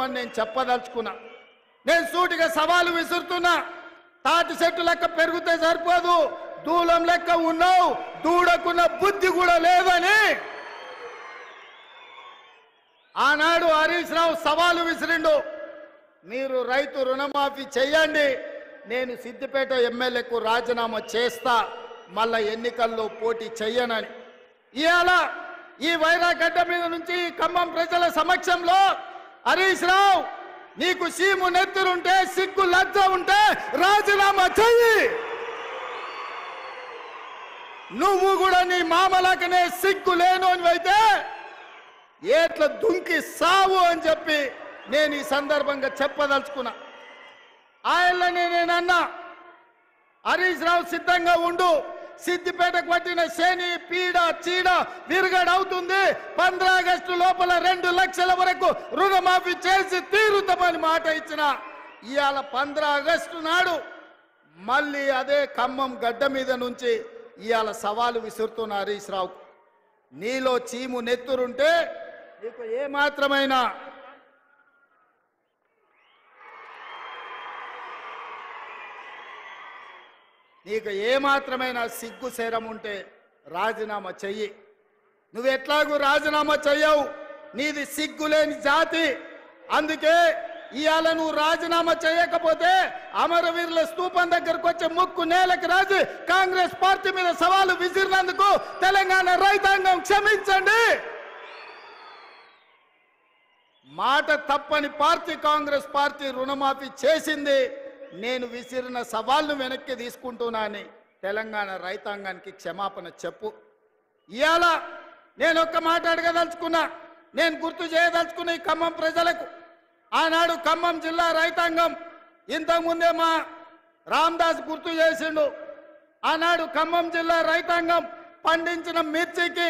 అని నేను చెప్పదలుచుకున్నా. నేను సూటిగా సవాలు విసురుతున్నా. తాటి చెట్టు లెక్క పెరిగితే సరిపోదు, దూలం లెక్క ఉన్నావు, దూడకున్న బుద్ధి కూడా లేదని ఆనాడు హరీష్ రావు సవాలు విసిరిండు. మీరు రైతు రుణమాఫీ చేయండి, నేను సిద్దిపేట ఎమ్మెల్యేకు రాజీనామా చేస్తా, మళ్ళా ఎన్నికల్లో పోటీ చెయ్యనని. ఇవాళ ఈ వైరాగడ్డ మీద నుంచి ఖమ్మం ప్రజల సమక్షంలో హరీష్ రావు, నీకు సీము నెత్తురుంటే, సిగ్గు లజ్జ ఉంటే రాజీనామా చెయ్యి. నువ్వు కూడా నీ మామలాకనే సిగ్గు లేనోనివైతే ఏట్ల దుంకి సావు అని చెప్పి నేను ఈ సందర్భంగా చెప్పదలుచుకున్నా. ఆయననే నేనన్నా, హరీష్ రావు సిద్ధంగా ఉండు, సిద్దిపేటకు పట్టిన శని పీడ చీడ విరుగడవుతుంది. 15 ఆగస్టు లోపల 2 లక్షల వరకు రుణమాఫీ చేసి తీరుతామని మాట ఇచ్చిన. ఇవాళ 15 ఆగస్టు నాడు మళ్ళీ అదే ఖమ్మం గడ్డ మీద నుంచి ఇవాళ సవాలు విసురుతున్న హరీష్ రావు, నీలో చీము నెత్తురుంటే నీకు ఏమాత్రమైన సిగ్గు శరం ఉంటే రాజీనామా చెయ్యి. నువ్వెట్లాగూ రాజీనామా చెయ్యవు, నీది సిగ్గులేని జాతి. అందుకే ఇవాళ నువ్వు రాజీనామా చేయకపోతే అమరవీరుల స్తూపం దగ్గరకు వచ్చే ముక్కు నేలకు రాజు కాంగ్రెస్ పార్టీ మీద సవాలు విసిరినందుకు తెలంగాణ రైతాంగం క్షమించండి. మాట తప్పని పార్టీ కాంగ్రెస్ పార్టీ రుణమాఫీ చేసింది. నేను విసిరిన సవాల్ను వెనక్కి తీసుకుంటున్నానని తెలంగాణ రైతాంగానికి క్షమాపణ చెప్పు. ఇవాళ నేను ఒక్క మాట అడగదలుచుకున్నా, నేను గుర్తు చేయదలుచుకున్న ఈ ఖమ్మం ప్రజలకు. ఆనాడు ఖమ్మం జిల్లా రైతాంగం ఇంతకుముందే మా రామదాస్ గుర్తు చేసిండు. ఆనాడు ఖమ్మం జిల్లా రైతాంగం పండించిన మిర్చికి